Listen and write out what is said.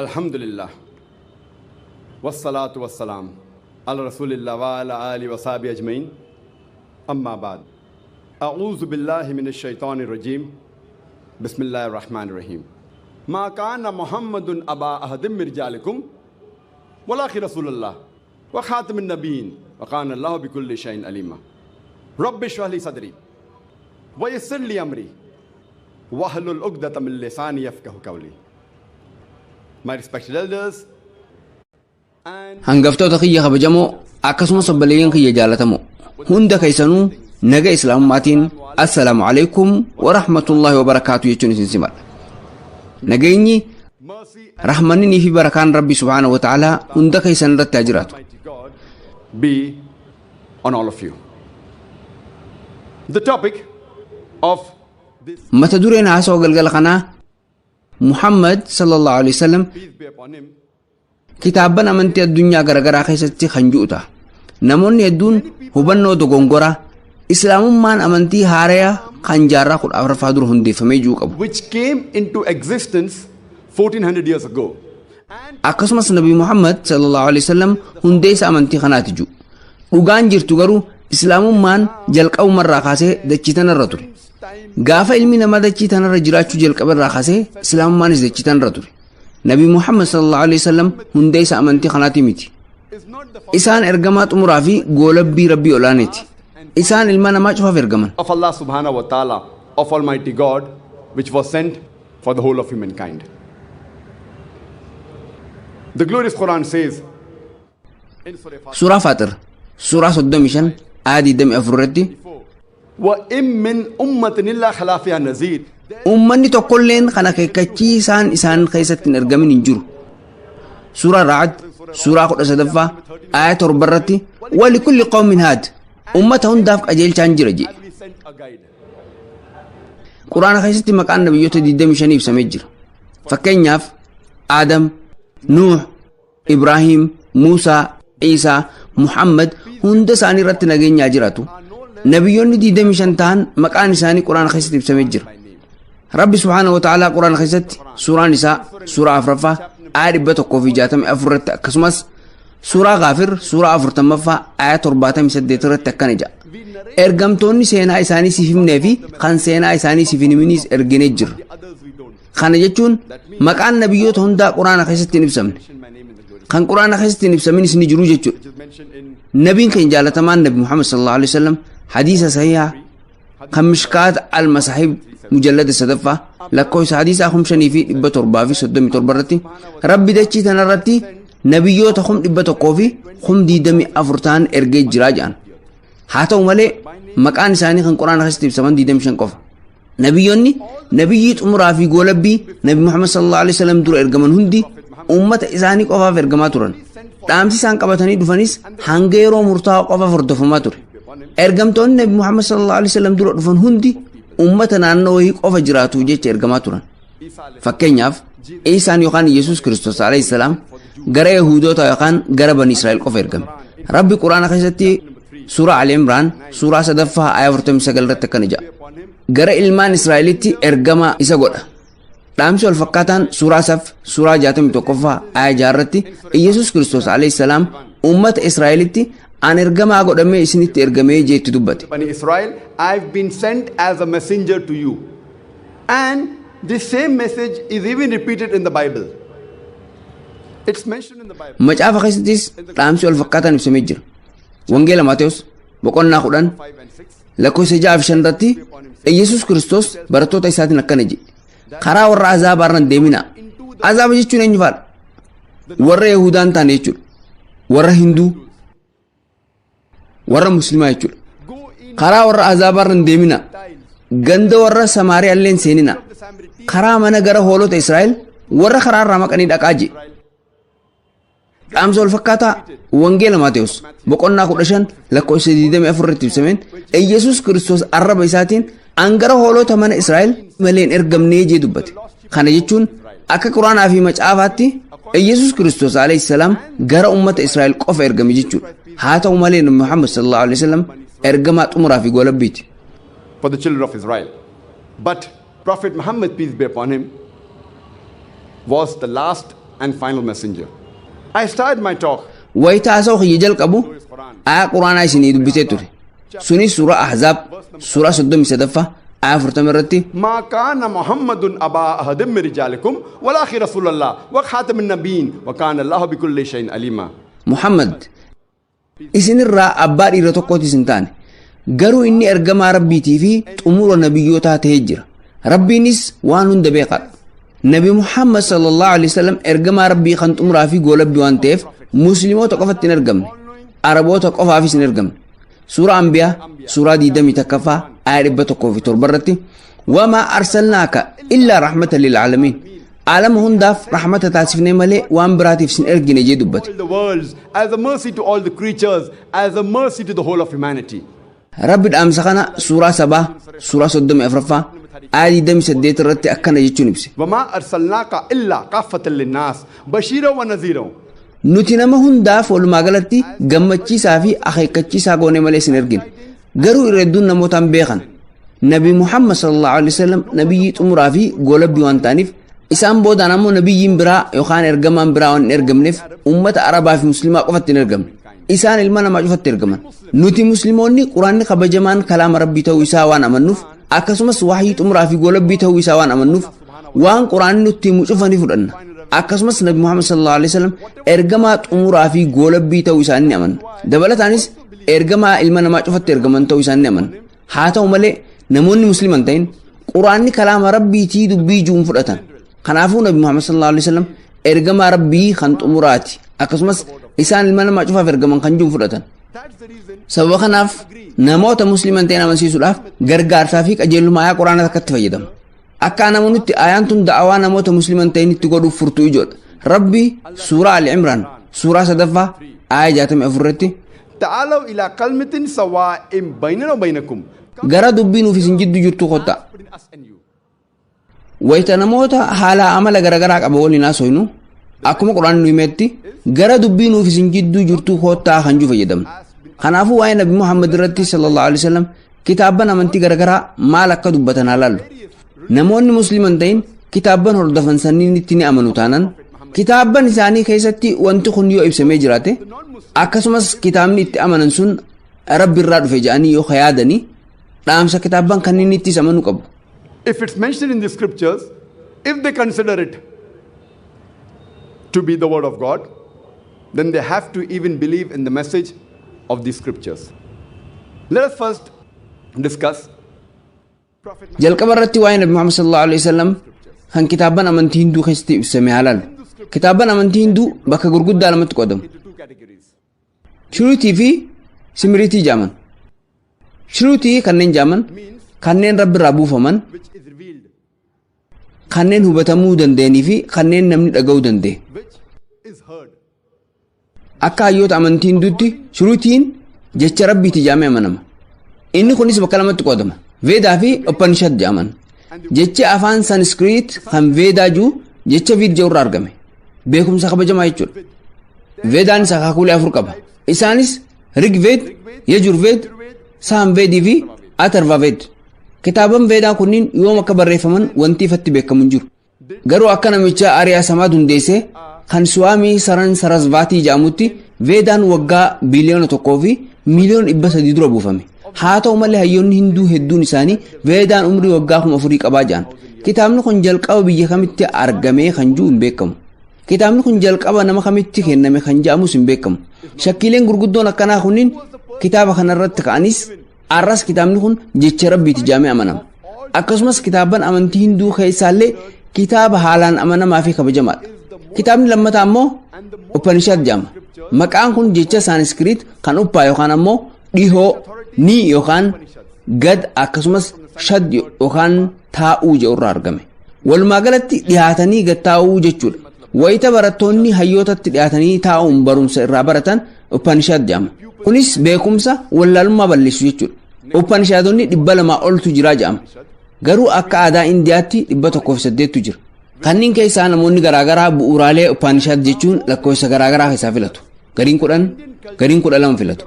Alhamdulillah. Wassalatu wassalam. Ala Rasulillah wa ala alihi wa sahbihi ajmain. Amma ba'd. A'udhu billahi minash shaitanir rajim. Bismillahir rahmanir rahim. Ma kana Muhammadun aba ahadim min rijalikum walakin Rasulullah wa khatamun nabiyyin wa kana Allahu bikulli shay'in alima. Rabbi shrah li sadri wa yassir li amri wahlul 'uqdatam min lisani yafqahu qawli. My respected elders and hangaftoota kiyya kabajamoo akkasumas obboleeyyan kiyya jaalatamoo hunda keessanuu naga islaamummaatiin assalaamu alaykum wa rahmatullahi wa barakaatu jechuun isin simadha. Nageenyi rahmanni fi barakaan rabbi subhaanahu wa ta'ala hunda keessan irratti haa jiraatu. be on all of you. The topic of this Mata dureen haasawaa galgala kanaa Muhammad sallallahu alaihi wasallam peace be upon him kitaabban amantii addunyaa garagaraa keessatti kan ji'uta. Namoonni hedduun hubannoo dogongoraa islaamummaan amantii haaraya kan jaarraa 14ffaa dura hundeeffamee jiru qabu. which came into existence 1400 years ago. Akkasumas Nabi Muhammad sallallahu alaihi wasallam hundeessa amantii kanaati jiru. Dhugaan jirtu garuu islaamummaan jalqabumarraa kaasee dachii tanarra ture. Gaafa ilmi namaa dachii tanarra jiraachuu jalqabarraa kaasee islaamummaanis dachii tanarra ture. Nabi Muhammad sallallahu alaihi wasallam hundeessa amantii kanaati miti. Isaan ergamaa xumuraa fi goolabbii rabbii olaaneeti. Isaan ilma namaa cufaaf ergaman. Of Allah subhanahu wa ta'ala, of Almighty God, which was sent for the whole of humankind. The glorious Quran says in Surah Fatir, Suuraa Faaxir, suuraa 35 aayat 24 irratti وَإِن مِّنْ أُمَّةٍ إِلَّا خَلَا فِيهَا نَذِيرٌ. ummanni tokkolleen kan akeekkachiisaan isaan keessatti hin argamin hin jiru. Suuraa Ra'd, suuraa 13ffaa aayat 7 irratti walikulli qawmin haad ummata hundaaf qajeelchaan jira jedhe. We sent a guide. Quraana keessatti maqaan nabiyyoota 25 ibsamee jira. Fakkeenyaaf Aadam, Nuux, Ibraahim, Muusaa, Iisaa, Muhammad hunda isaanii irratti nageenyaa jiraatu. Nabiyyoonni 25 ta'an maqaan isaanii Quraana keessatti ibsamee jira. Rabbi subhaanahu wa ta'ala Quraana keessatti suuraan isaa suuraa 4ffaa aayat 164 irratti akkasumas suuraa Gaafir suuraa 40ffaa aayat 78 irratti akkana jedha. Ergamtoonni seenaa isaanii siif himnee fi kan seenaa isaanii siif hin himiniis erginee jirra. Kana jechuun maqaan nabiyyoota hundaa Quraana keessatti hin ibsamne. Kan Quraana keessatti hin ibsaminis ni jiru jechuudha. Nabiin keenya jaalatamaan Nabi Muhammad sallallahu alaihi wasallam hadiisa sahihaa kan Mishkaat al-Masaahib mujallada 3ffaa lakkoofsa hadiisaa 5737 irratti Rabbi dachii tanarratti nabiyyoota 100 fi 124 ta'an ergee jiraa jedhan. Haa ta'u malee maqaan isaanii kan Quraana keessatti ibsaman 25 qofa. Nabiyyoonni nabiyyi xumuraa fi goolabbii Nabi Muhammad sallallahu alaihi wasallam dura ergaman hundi ummata isaanii qofaaf ergamaa turan. Dhaamsi isaan qabatanii dhufanis hanga yeroo murtaa'aa qofaaf hordofamaa ture. Ergamtoonni Nabi Muhammad sallallahu alaihi wasallam dura dhufan hundi ummata naannoo wayii qofa jiraatu jecha ergamaa turan. Fakkeenyaaf Iisaan yookaan Yesuus Kiristoos alayhi salaam gara Yahudoota yookaan gara Bani Israa'el qofa ergame. Rabbi Quraana keessatti suuraa Ali Imraan suuraa 3ffaa aayat 49 irratti akkana jedha. Gara ilmaan Israa'elitti ergama isa godha. Dhaamsi wal fakkaataan suuraa Saf suuraa 61ffaa aayat 6 irratti Yesuus Kiristoos alayhi salaam ummata Israa'elitti an ergamaa godhamee isinitti ergamee jeetti dubbate. Bani Israel, I've been sent as a messenger to you. And this same message is even repeated in the Bible. It's mentioned in the Bible. Macaafa keessattis dhaamsi wal fakkaataan ibsamee jira. Wangeela Maatewos boqonnaa 10 5 and 6. lakkoofsa 6 fi 5 irratti Yesuus Kiristoos barattoota isaatiin akkana jedhe. Karaa warra azaabaa irra hin deeminaa. Azaaba jechuun eenyu faadha? Warra Yahudaan ta'an jechuudha. Warra Hinduu, warra Muslimaa jechuudha. Karaa warra azaabaa irra hin deeminaa. Ganda warra Samaariyaa illee hin seeninaa. Karaa mana gara hoolota Israa'el warra karaa irraa maqanii dhaqaa jedhe. Dhaamsa wal fakkaataa Wangeela Maatewos boqonnaa 15 lakkoofsa 24 irratti ibsameen Yesuus Kiristoos arraba isaatiin angara hoolota mana Israa'el malee hin ergamnee jee dubbate. Kana jechuun akka Quraanaa fi Macaafaatti Yesuus Kiristoos alayhi salaam gara ummata Israa'el qofa ergame jechuudha. Haa ta'u malee Nabi Muhammad sallallahu alaihi wasallam ergamaa xumuraa fi goolabbiiti. For the children of Israel. But Prophet Muhammad, peace be upon him, was the last and final messenger. I started my talk. wayita haasa'u kiyya jalqabu aayaa quraanaa isinii dubbisee ture. sunis suuraa ahzaab suuraa 33 aayaa 40 irratti ما كان محمد أبا أحد من رجالكم ولكن رسول الله وخاتم النبيين وكان الله بكل شيء عليما. muhammad isinirraa abbaa dhiira tokkootis hin taane garuu inni ergamaa rabbiitii fi xumura nabiyyootaa ta'ee jira. rabbiinis waan hunda beekaadha. nabi muhammad sallallahu alaihi wasallam ergamaa rabbii kan xumuraa fi goolabbii waan ta'eef musliimoota qofatti hin ergamne araboota qofaafis hin ergamne. suuraa anbiyaa suuraa 21ffaa aayaa 107 irratti wamaa arsalnaaka illaa rahmatan lilcaalamiin aalama hundaaf rahmata taasifnee malee waan biraatiif sin ergine jee dubbate. The worlds as a mercy to all the creatures, as a mercy to the whole of humanity. rabbi dhaamsa kana suuraa sabaa suuraa 34ffaa aayaa 28 irratti akkana jechuun ibse. وما أرسلناك إلا كافة للناس بشيرا ونذيرا. nuti nama hundaaf walumaa galatti gammachiisaa fi akeekkachiisaa goone malee sin ergine garuu irra hedduun namootaan beekan nabi muhammad sallallahu alaihi wasallam nabiyyi xumuraa fi goolabbii waan ta'aniif isaan boodaan ammoo nabiyyiin biraa yookaan ergamaan biraa waan hin ergamneef ummata arabaa fi muslimaa qofatti hin ergamne isaan ilma namaa cufatti ergaman. nuti musliimoonni quraanni kabajamaan kalaama rabbii ta'uu isaa waan amannuuf akkasumas wahyii xumuraa fi goolabbii ta'uu isaa waan amannuuf waan quraanni nutti himu cufanii fudhanna. akkasumas nabi muhammad sallallahu alaihi wasallam ergamaa xumuraa fi goolabbii ta'uu isaanii amanna. dabalataanis ergamaa ilma namaa cufatti ergaman ta'uu isaanii amanna. haa ta'u malee namoonni musliman ta'in quraanni kalaama rabbiitii dubbii juun fudhatan. kanaafuu nabi muhammad sallallahu alaihi wasallam ergamaa rabbii kan xumuraati akkasumas isaan ilma namaa cufaaf ergaman kan juun fudhatan. sababa kanaaf namoota musliman ta'in amansiisuudhaaf gargaarsaa fi qajeelummaa aayaa quraanaa takkatti fayyadamu. akka namoonni aayaan tun da'awaa namoota musliman ta'in itti godhuuf furtuu ijoodha. rabbi suuraa ali imraan suuraa 3ffaa aayaa 64 irratti تعالوا إلى كلمة سواء بيننا وبينكم. gara dubbii nuuf isin jidduu jirtu kottaa. wayita namoota haala amala garagaraa qaba waliin haasofnu akkuma quraanni nu himetti gara dubbii nuuf isin jidduu jirtu kottaa kan juu fayyadamna. kanaafuu waa'ee nabi muhammad irratti sallallahu alaihi wasallam kitaabban amantii garagaraa maal akka dubbatan haa laallu. namoonni musliman ta'in kitaabban hordofan sanniin itti ni amanu taanaan kitaabban isaanii keessatti wanti kun yoo ibsamee jiraate akkasumas kitaabni itti amanan sun rabbi irraa dhufe jedhanii yoo yaadanii dhaamsa kitaabban kanneen ittis amanuu qabu. If it's mentioned in the scriptures, if they consider it to be the word of God, then they have to even believe in the message of the scriptures. Let us first discuss jalqaba irratti waa'ee nabi muhammad sallallahu alaihi wasallam kan kitaabban amantii hinduu keessatti ibsame haa laallu. kitaabban amantii hinduu bakka gurguddaa lamatti qodamu. shruutii fi simiriitii jaaman. shruutii kanneen jaaman kanneen rabbi irraa buufaman kanneen hubatamuu danda'anii fi kanneen namni dhaga'uu danda'e. akka hayyoota amantii hinduutti shruutiin jecha rabbiiti jaamee amanama. inni kunis bakka lamatti qodama. veedaa fi upanishad jaaman. jecha afaan sanskriit kan veedaa jiru jecha viid irraa argame. beekumsa kabajamaa jechuudha. veedaanis akaakuulee 4 qaba. isaanis rigveed, yajurveed, saamveedii fi atharvaveed. kitaaban veedaa kunniin yoom akka barreeffaman wanti ifatti beekamu hin jiru. garuu akka namicha ariyaa samaa hundeessee kan suwaamii saran sarasvaatii jedhamutti veedaan waggaa biliyoona 1 fi miliyoona 300 dura buufame. haa ta'u malee hayyoonni hinduu hedduun isaanii veedaan umrii waggaa 4,000 qabaa jedhan. kitaabni kun jalqaba biyya kamitti argamee kan jiru hin beekamu. kitaabni kun jalqaba nama kamitti kenname kan jedhamus hin beekamu. shakkiileen gurguddoon akkanaa kunniin kitaaba kanarratti ka'anis arras kitaabni kun jecha rabbiiti jaamee amanama. akkasumas kitaabban amantii hinduu keessaallee kitaaba haalaan amanamaa fi kabajamaadha. kitaabni lammataa ammoo upanishad jaama. maqaan kun jecha saaniskiriit kan uppaa yookaan ammoo dhihoo ni yookaan gad akkasumas shad yookaan taa'uu jedhu irraa argame. walumaa galatti dhihaatanii gad taa'uu jechuudha. wayita barattoonni hayyootatti dhihaatanii taa'uun barumsa irraa baratan upanishad jaama. kunis beekumsa wallaalummaa balleessu jechuudha. upanishaadonni 200 oltu jira jedhama. garuu akka aadaa indiyaatti 108tu jira. kanneen keessaa namoonni garaagaraa bu'uuraalee upanishad jechuun lakkoofsa garaagaraa keessaa filatu. gariin 10 gariin 12 filatu.